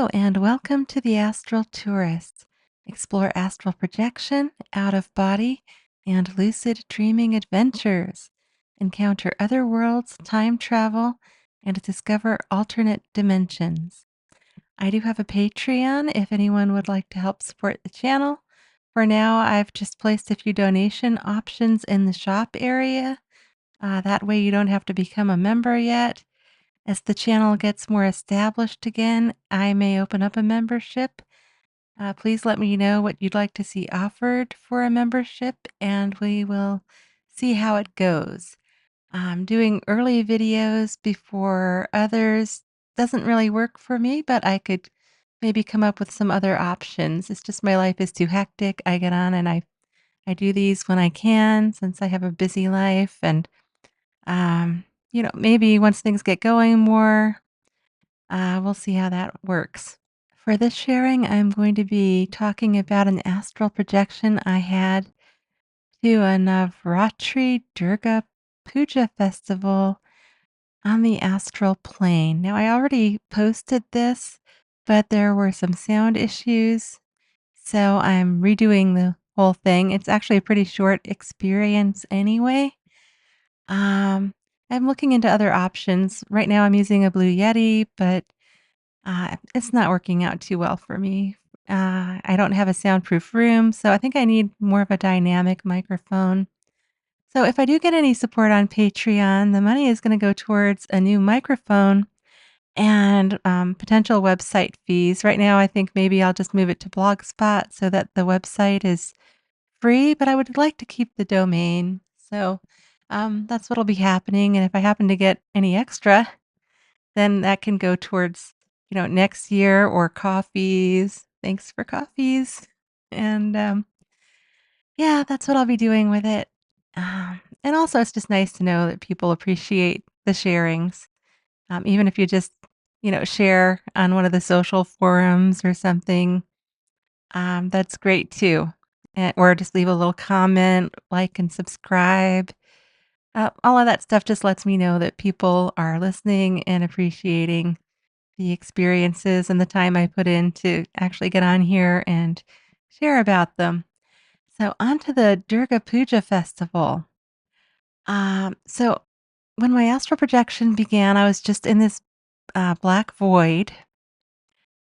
Hello, and welcome to the Astral Tourist. Explore astral projection, out of body, and lucid dreaming adventures. Encounter other worlds, time travel, and discover alternate dimensions. I do have a Patreon if anyone would like to help support the channel. For now, I've just placed a few donation options in the shop area. That way, you don't have to become a member yet. As the channel gets more established again, I may open up a membership. Please let me know what you'd like to see offered for a membership, and we will see how it goes. Doing early videos before others doesn't really work for me, but I could maybe come up with some other options. It's just my life is too hectic. I get on and I do these when I can since I have a busy life. And, maybe once things get going more, we'll see how that works. For this sharing, I'm going to be talking about an astral projection I had to a Navratri Durga Puja festival on the astral plane. Now, I already posted this, but there were some sound issues, so I'm redoing the whole thing. It's actually a pretty short experience anyway. Um, I'm looking into other options. Right now, I'm using a Blue Yeti, but it's not working out too well for me. I don't have a soundproof room, so I think I need more of a dynamic microphone. So if I do get any support on Patreon, the money is going to go towards a new microphone and potential website fees. Right now, I think maybe I'll just move it to Blogspot so that the website is free, but I would like to keep the domain. So that's what'll be happening. And if I happen to get any extra, then that can go towards, next year or coffees. Thanks for coffees. And, yeah, that's what I'll be doing with it. And also, it's just nice to know that people appreciate the sharings. Even if you just, share on one of the social forums or something, that's great too. Or just leave a little comment, like and subscribe. All of that stuff just lets me know that people are listening and appreciating the experiences and the time I put in to actually get on here and share about them. So, on to the Durga Puja festival. So when my astral projection began, I was just in this black void,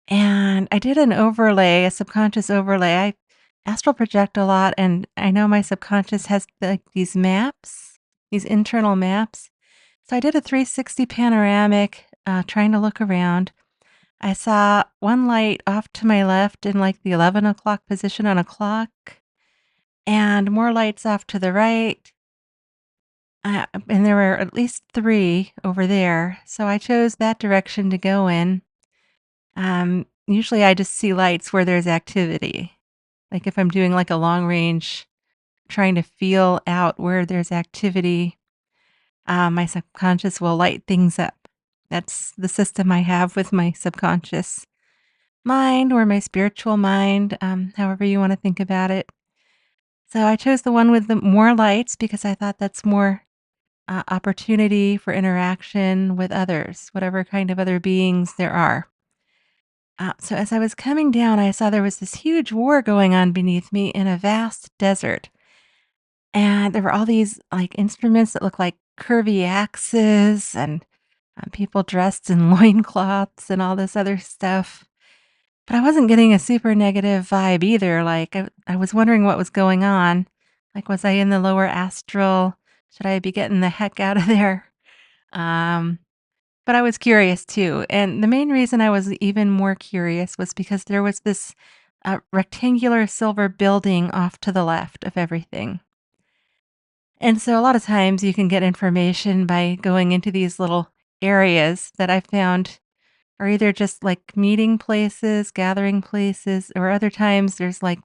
and I did an overlay, a subconscious overlay. I astral project a lot, and I know my subconscious has like these maps, these internal maps. So I did a 360 panoramic, trying to look around. I saw one light off to my left in like the 11 o'clock position on a clock, and more lights off to the right. And there were at least three over there. So I chose that direction to go in. Usually I just see lights where there's activity. Like if I'm doing like a long range, trying to feel out where there's activity, my subconscious will light things up. That's the system I have with my subconscious mind or my spiritual mind, however you want to think about it. So I chose the one with the more lights because I thought that's more opportunity for interaction with others, whatever kind of other beings there are. So as I was coming down, I saw there was this huge war going on beneath me in a vast desert. And there were all these like instruments that look like curvy axes and people dressed in loincloths and all this other stuff. But I wasn't getting a super negative vibe either. Like, I was wondering what was going on. Like, was I in the lower astral? Should I be getting the heck out of there? Um, but I was curious too. And the main reason I was even more curious was because there was this rectangular silver building off to the left of everything. And so a lot of times you can get information by going into these little areas that I found are either just like meeting places, gathering places, or other times there's like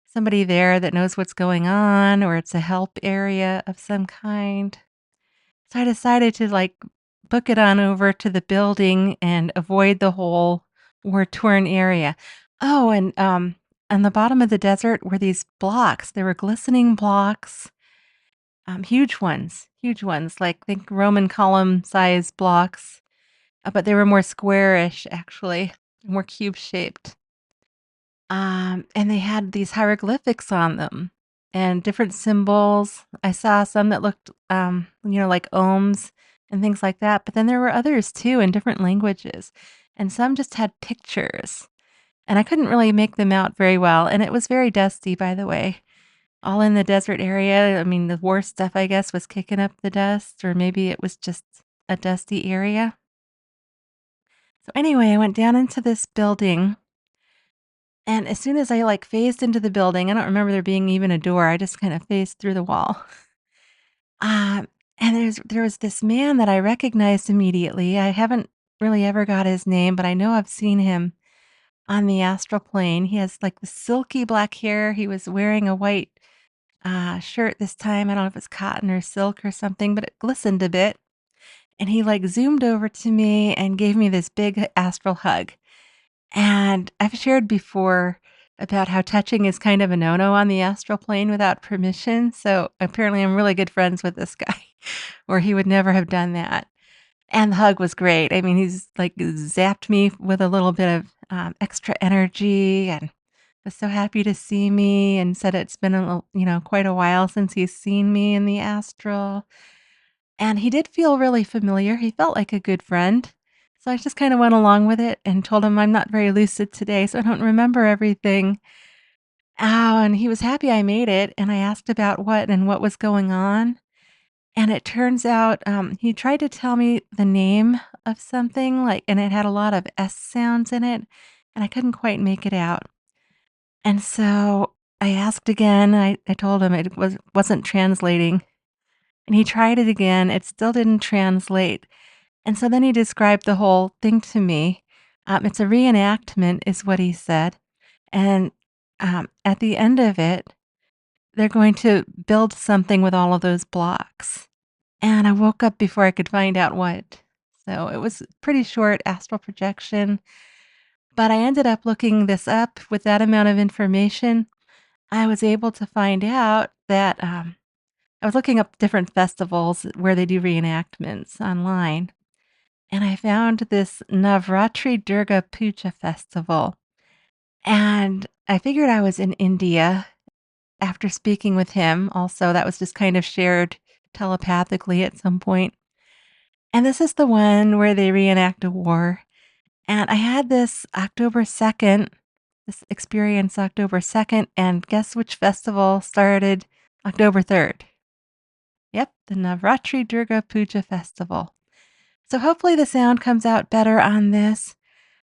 somebody there that knows what's going on, or it's a help area of some kind. So I decided to like book it on over to the building and avoid the whole war torn area. Oh, and on the bottom of the desert were these blocks. There were glistening blocks, huge ones, like think Roman column size blocks, but they were more squarish actually. and were cube-shaped. And they had these hieroglyphics on them and different symbols. I saw some that looked, like ohms and things like that, but then there were others too in different languages, and some just had pictures, and I couldn't really make them out very well, and it was very dusty, by the way. All in the desert area. I mean, the war stuff, I guess, was kicking up the dust, or maybe it was just a dusty area. So anyway, I went down into this building, and as soon as I, like, phased into the building, I don't remember there being even a door, I just kinda phased through the wall. Um, and there was this man that I recognized immediately. I haven't really ever got his name, but I know I've seen him on the astral plane. He has, like, the silky black hair. He was wearing a white, shirt this time. I don't know if it's cotton or silk or something, but it glistened a bit, and he, like, zoomed over to me and gave me this big astral hug. And I've shared before about how touching is kind of a no-no on the astral plane without permission, so apparently I'm really good friends with this guy, or he would never have done that. And the hug was great. I mean, he's, like, zapped me with a little bit of, extra energy and was so happy to see me and said it's been quite a while since he's seen me in the astral. And he did feel really familiar. He felt like a good friend. So I just kind of went along with it and told him I'm not very lucid today, so I don't remember everything. Oh, and he was happy I made it. And I asked about what was going on. And it turns out he tried to tell me the name of something, like, and it had a lot of S sounds in it, and I couldn't quite make it out. And so I asked again. I told him wasn't translating. And he tried it again. It still didn't translate. And so then he described the whole thing to me. It's a reenactment, is what he said. And at the end of it, they're going to build something with all of those blocks. And I woke up before I could find out what. So it was pretty short astral projection. But I ended up looking this up with that amount of information. I was able to find out that I was looking up different festivals where they do reenactments online. And I found this Navratri Durga Puja festival. And I figured I was in India after speaking with him. Also, that was just kind of shared telepathically at some point. And this is the one where they reenact a war. And I had this October 2nd, this experience October 2nd. And guess which festival started October 3rd? Yep, the Navratri Durga Puja festival. So hopefully the sound comes out better on this.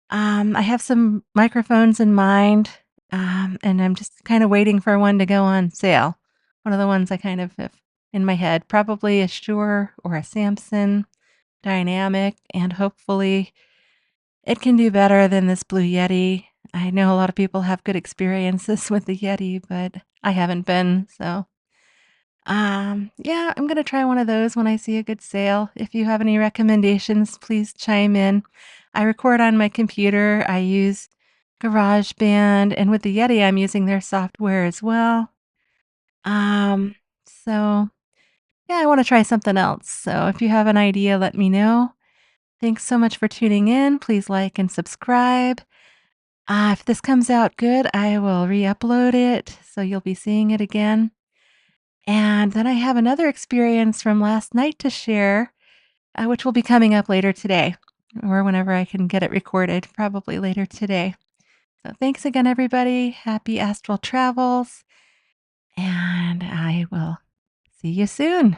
I have some microphones in mind, and I'm just kind of waiting for one to go on sale. One of the ones I kind of have in my head, probably a Shure or a Samson Dynamic, and hopefully it can do better than this Blue Yeti. I know a lot of people have good experiences with the Yeti, but I haven't been, so yeah, I'm gonna try one of those when I see a good sale. If you have any recommendations, please chime in. I record on my computer. I use GarageBand, and with the Yeti, I'm using their software as well. Um, so yeah, I want to try something else. So if you have an idea, let me know. Thanks so much for tuning in. Please like and subscribe. If this comes out good, I will re-upload it, so you'll be seeing it again. And then I have another experience from last night to share, which will be coming up later today or whenever I can get it recorded, probably later today. So thanks again, everybody. Happy astral travels, and I will see you soon.